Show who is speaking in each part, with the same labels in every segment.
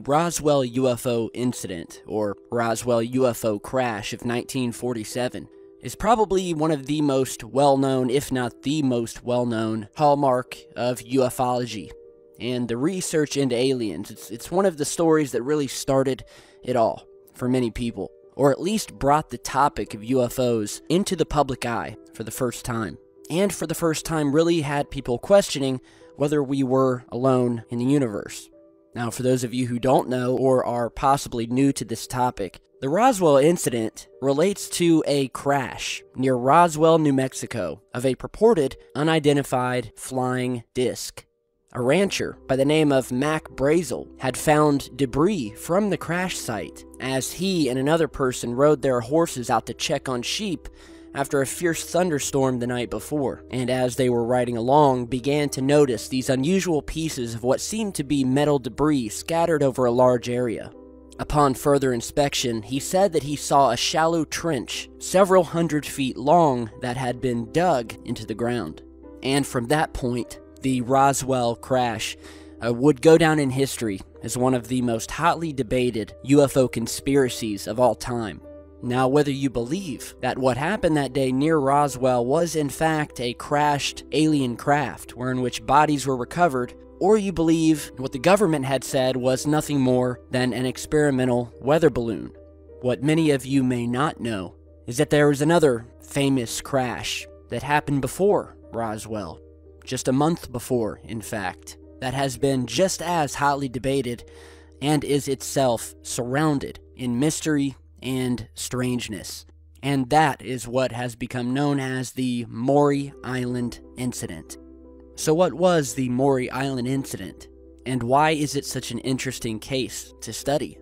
Speaker 1: Roswell UFO incident, or Roswell UFO crash of 1947, is probably one of the most well-known, if not the most well-known, hallmark of ufology and the research into aliens. It's one of the stories that really started it all for many people, or at least brought the topic of UFOs into the public eye for the first time. And for the first time really had people questioning whether we were alone in the universe. Now, for those of you who don't know or are possibly new to this topic, the Roswell incident relates to a crash near Roswell, New Mexico, of a purported unidentified flying disc. A rancher by the name of Mac Brazel had found debris from the crash site as he and another person rode their horses out to check on sheep after a fierce thunderstorm the night before, and as they were riding along, began to notice these unusual pieces of what seemed to be metal debris scattered over a large area. Upon further inspection, he said that he saw a shallow trench several hundred feet long that had been dug into the ground. And from that point, the Roswell crash would go down in history as one of the most hotly debated UFO conspiracies of all time. Now, whether you believe that what happened that day near Roswell was in fact a crashed alien craft wherein which bodies were recovered, or you believe what the government had said was nothing more than an experimental weather balloon, what many of you may not know is that there was another famous crash that happened before Roswell, just a month before, in fact, that has been just as hotly debated and is itself surrounded in mystery and strangeness. And that is what has become known as the Maury Island Incident. So what was the Maury Island Incident, and why is it such an interesting case to study?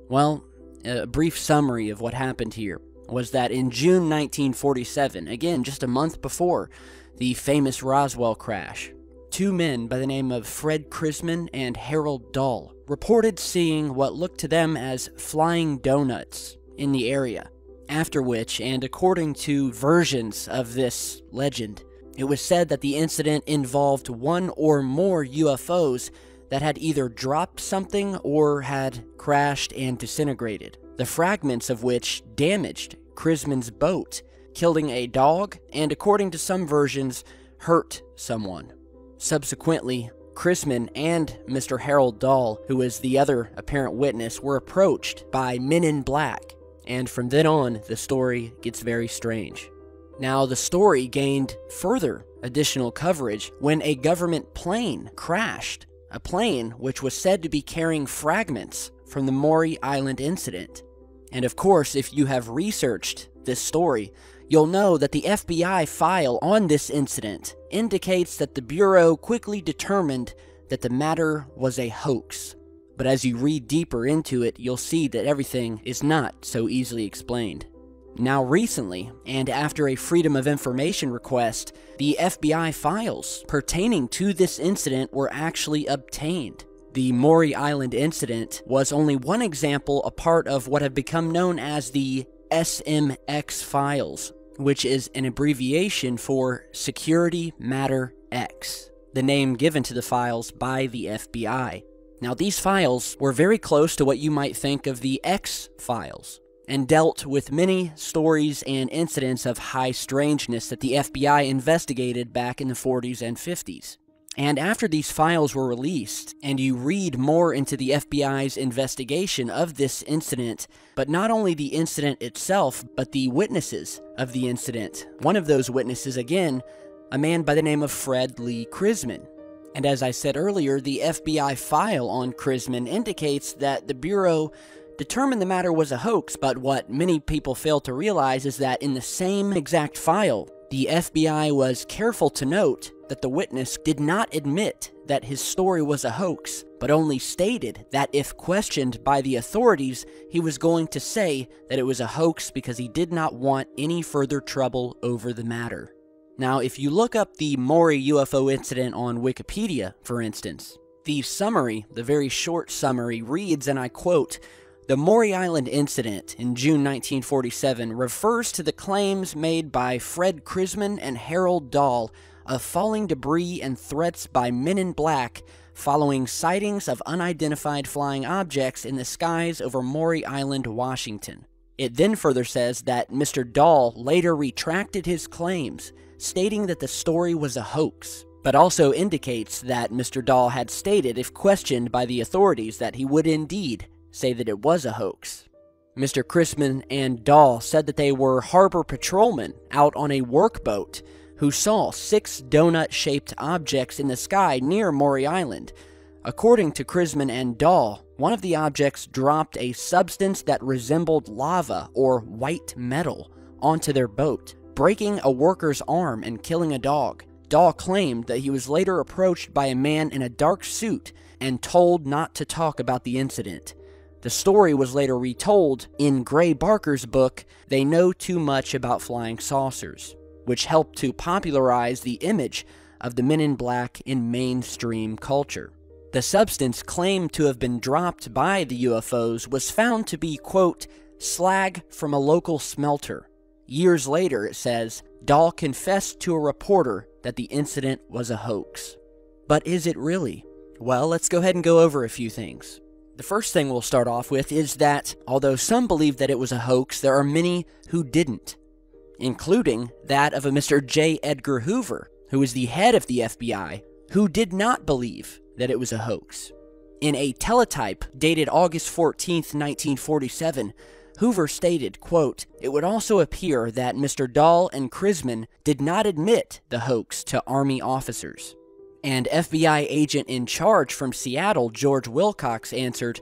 Speaker 1: Well, a brief summary of what happened here was that in June 1947, again just a month before the famous Roswell crash, two men by the name of Fred Krisman and Harold Dahl reported seeing what looked to them as flying donuts in the area, after which, and according to versions of this legend, it was said that the incident involved one or more UFOs that had either dropped something or had crashed and disintegrated, the fragments of which damaged Krisman's boat, killing a dog, and according to some versions, hurt someone. Subsequently, Krisman and Mr. Harold Dahl, who was the other apparent witness, were approached by men in black. And from then on, the story gets very strange. Now, the story gained further additional coverage when a government plane crashed, a plane which was said to be carrying fragments from the Maury Island incident. And of course, if you have researched this story, you'll know that the FBI file on this incident indicates that the Bureau quickly determined that the matter was a hoax. But as you read deeper into it, you'll see that everything is not so easily explained. Now recently, and after a Freedom of Information request, the FBI files pertaining to this incident were actually obtained. The Maury Island incident was only one example, a part of what have become known as the SMX files, which is an abbreviation for Security Matter X, the name given to the files by the FBI. Now, these files were very close to what you might think of the X files, and dealt with many stories and incidents of high strangeness that the FBI investigated back in the 40s and 50s. And after these files were released, and you read more into the FBI's investigation of this incident, but not only the incident itself, but the witnesses of the incident. One of those witnesses, again, a man by the name of Fred Lee Krisman. And as I said earlier, the FBI file on Krisman indicates that the Bureau determined the matter was a hoax, but what many people fail to realize is that in the same exact file, the FBI was careful to note that the witness did not admit that his story was a hoax, but only stated that if questioned by the authorities, he was going to say that it was a hoax because he did not want any further trouble over the matter. Now, if you look up the Maury UFO incident on Wikipedia, for instance, the summary, the very short summary, reads, and I quote, "The Maury Island incident in June 1947 refers to the claims made by Fred Krisman and Harold Dahl of falling debris and threats by men in black following sightings of unidentified flying objects in the skies over Maury Island, Washington. It then further says that Mr. Dahl later retracted his claims, stating that the story was a hoax, but also indicates that Mr. Dahl had stated, if questioned by the authorities, that he would indeed say that it was a hoax. Mr. Chrisman and Dahl said that they were harbor patrolmen out on a workboat who saw 6 donut-shaped objects in the sky near Maury Island. According to Chrisman and Dahl, one of the objects dropped a substance that resembled lava or white metal onto their boat, breaking a worker's arm and killing a dog. Dahl claimed that he was later approached by a man in a dark suit and told not to talk about the incident. The story was later retold in Gray Barker's book, They Know Too Much About Flying Saucers, which helped to popularize the image of the Men in Black in mainstream culture. The substance claimed to have been dropped by the UFOs was found to be, quote, slag from a local smelter. Years later, it says, Dahl confessed to a reporter that the incident was a hoax. But is it really? Well, let's go ahead and go over a few things. The first thing we'll start off with is that, although some believe that it was a hoax, there are many who didn't, including that of a Mr. J. Edgar Hoover, who is the head of the FBI, who did not believe that it was a hoax. In a teletype dated August 14, 1947, Hoover stated, quote, it would also appear that Mr. Dahl and Chrisman did not admit the hoax to Army officers. And FBI agent in charge from Seattle, George Wilcox, answered,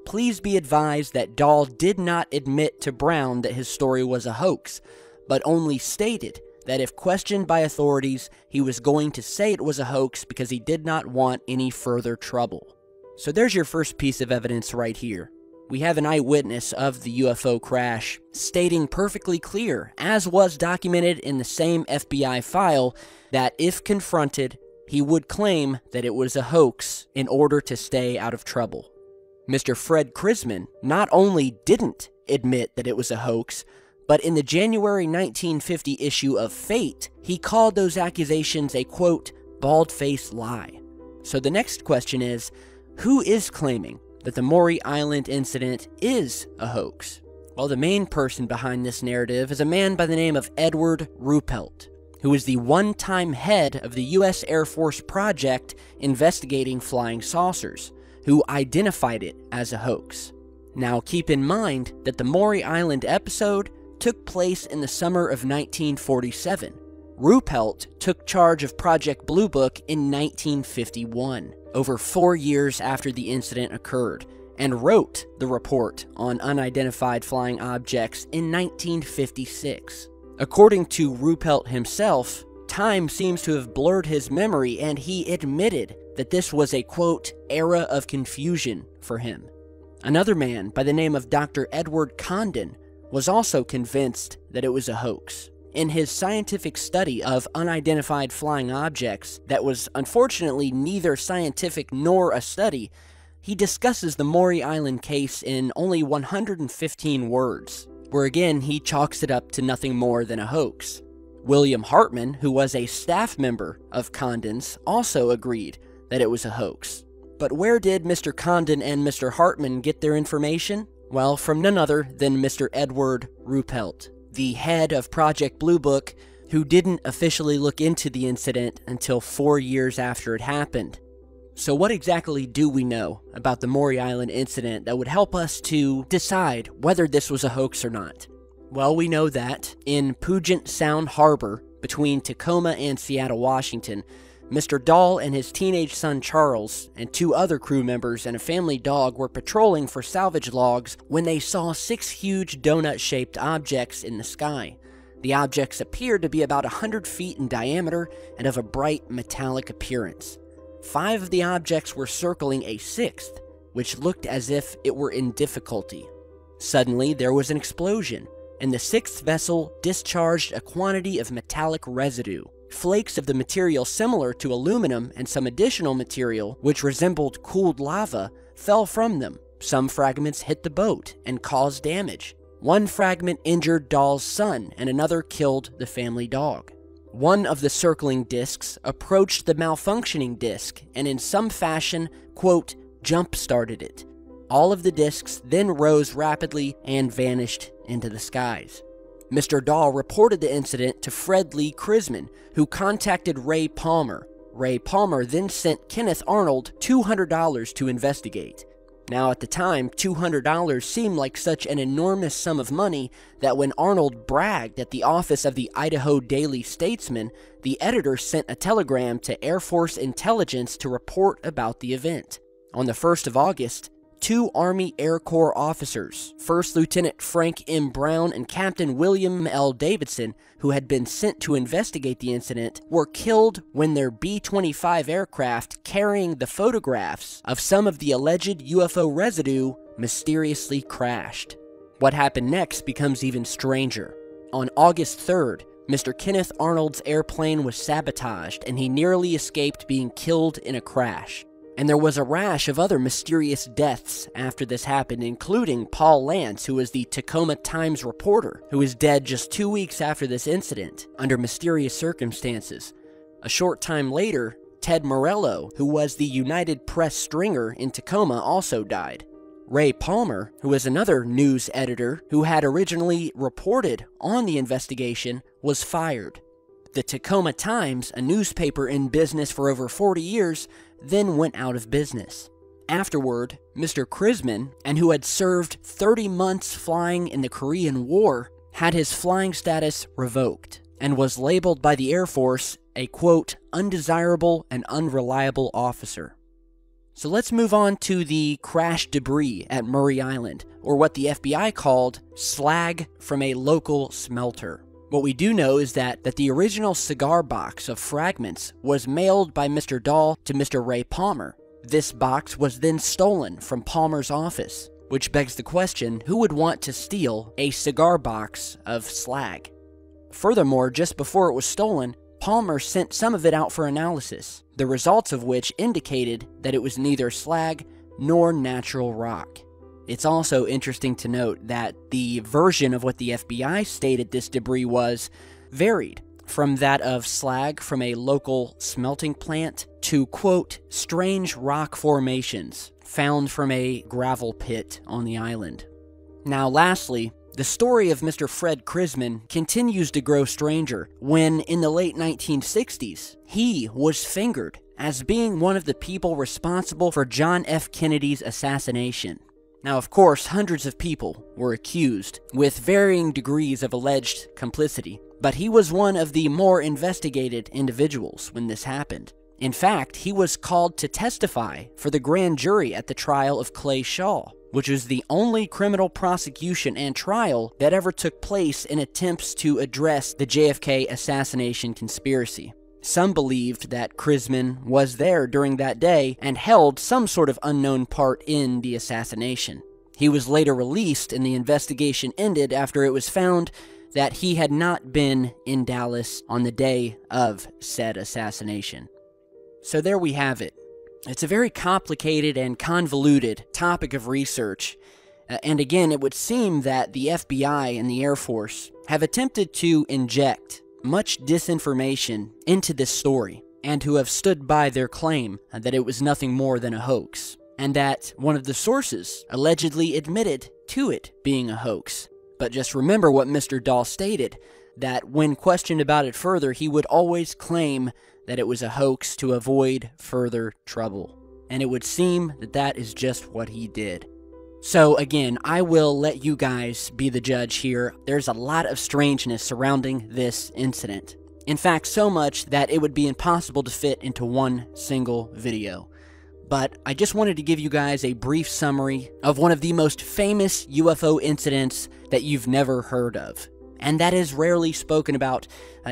Speaker 1: please be advised that Dahl did not admit to Brown that his story was a hoax, but only stated that if questioned by authorities, he was going to say it was a hoax because he did not want any further trouble. So there's your first piece of evidence right here. We have an eyewitness of the UFO crash stating perfectly clear, as was documented in the same FBI file, that if confronted, he would claim that it was a hoax in order to stay out of trouble. Mr. Fred Chrisman not only didn't admit that it was a hoax, but in the January 1950 issue of Fate, he called those accusations a, quote, bald-faced lie. So the next question is, who is claiming that the Maury Island incident is a hoax? Well, the main person behind this narrative is a man by the name of Edward Ruppelt, who is the one-time head of the U.S. Air Force project investigating flying saucers, who identified it as a hoax. Now, keep in mind that the Maury Island episode took place in the summer of 1947. Ruppelt took charge of Project Blue Book in 1951, over 4 years after the incident occurred, and wrote the report on unidentified flying objects in 1956. According to Ruppelt himself, time seems to have blurred his memory, and he admitted that this was a, quote, era of confusion for him. Another man by the name of Dr. Edward Condon was also convinced that it was a hoax. In his scientific study of unidentified flying objects that was unfortunately neither scientific nor a study, he discusses the Maury Island case in only 115 words, where again he chalks it up to nothing more than a hoax. William Hartman, who was a staff member of Condon's, also agreed that it was a hoax. But where did Mr. Condon and Mr. Hartman get their information? Well, from none other than Mr. Edward Ruppelt, the head of Project Blue Book, who didn't officially look into the incident until 4 years after it happened. So what exactly do we know about the Maury Island incident that would help us to decide whether this was a hoax or not? Well, we know that in Puget Sound Harbor, between Tacoma and Seattle, Washington, Mr. Dahl and his teenage son Charles and 2 other crew members and a family dog were patrolling for salvage logs when they saw 6 huge donut-shaped objects in the sky. The objects appeared to be about 100 feet in diameter and of a bright metallic appearance. 5 of the objects were circling a 6th, which looked as if it were in difficulty. Suddenly, there was an explosion, and the 6th vessel discharged a quantity of metallic residue. Flakes of the material similar to aluminum and some additional material, which resembled cooled lava, fell from them. Some fragments hit the boat and caused damage. One fragment injured Dahl's son, and another killed the family dog. One of the circling discs approached the malfunctioning disc and in some fashion, quote, jump-started it. All of the discs then rose rapidly and vanished into the skies. Mr. Dahl reported the incident to Fred Lee Crisman, who contacted Ray Palmer. Ray Palmer then sent Kenneth Arnold $200 to investigate. Now, at the time, $200 seemed like such an enormous sum of money that when Arnold bragged at the office of the Idaho Daily Statesman, the editor sent a telegram to Air Force Intelligence to report about the event. On the 1st of August, 2 Army Air Corps officers, First Lieutenant Frank M. Brown and Captain William L. Davidson, who had been sent to investigate the incident, were killed when their B-25 aircraft carrying the photographs of some of the alleged UFO residue mysteriously crashed. What happened next becomes even stranger. On August 3rd, Mr. Kenneth Arnold's airplane was sabotaged and he nearly escaped being killed in a crash. And there was a rash of other mysterious deaths after this happened, including Paul Lance, who was the Tacoma Times reporter, who was dead just 2 weeks after this incident, under mysterious circumstances. A short time later, Ted Morello, who was the United Press stringer in Tacoma, also died. Ray Palmer, who was another news editor who had originally reported on the investigation, was fired. The Tacoma Times, a newspaper in business for over 40 years, then went out of business. Afterward, Mr. Crisman, and who had served 30 months flying in the Korean War, had his flying status revoked and was labeled by the Air Force a, quote, undesirable and unreliable officer. So let's move on to the crash debris at Maury Island, or what the FBI called slag from a local smelter. What we do know is that the original cigar box of fragments was mailed by Mr. Dahl to Mr. Ray Palmer. This box was then stolen from Palmer's office, which begs the question, who would want to steal a cigar box of slag? Furthermore, just before it was stolen, Palmer sent some of it out for analysis, the results of which indicated that it was neither slag nor natural rock. It's also interesting to note that the version of what the FBI stated this debris was varied from that of slag from a local smelting plant to, quote, strange rock formations found from a gravel pit on the island. Now, lastly, the story of Mr. Fred Crisman continues to grow stranger when, in the late 1960s, he was fingered as being one of the people responsible for John F. Kennedy's assassination. Now, of course, hundreds of people were accused, with varying degrees of alleged complicity, but he was one of the more investigated individuals when this happened. In fact, he was called to testify for the grand jury at the trial of Clay Shaw, which was the only criminal prosecution and trial that ever took place in attempts to address the JFK assassination conspiracy. Some believed that Crisman was there during that day and held some sort of unknown part in the assassination. He was later released and the investigation ended after it was found that he had not been in Dallas on the day of said assassination. So there we have it. It's a very complicated and convoluted topic of research. And again, it would seem that the FBI and the Air Force have attempted to inject much disinformation into this story, and who have stood by their claim that it was nothing more than a hoax, and that one of the sources allegedly admitted to it being a hoax. But just remember what Mr. Dahl stated, that when questioned about it further, he would always claim that it was a hoax to avoid further trouble. And it would seem that that is just what he did. So again, I will let you guys be the judge here. There's a lot of strangeness surrounding this incident. In fact, so much that it would be impossible to fit into one single video. But I just wanted to give you guys a brief summary of one of the most famous UFO incidents that you've never heard of. And that is rarely spoken about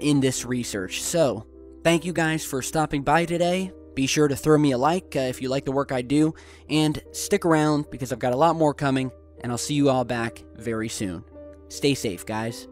Speaker 1: in this research. So, thank you guys for stopping by today. Be sure to throw me a like if you like the work I do, and stick around because I've got a lot more coming, and I'll see you all back very soon. Stay safe, guys.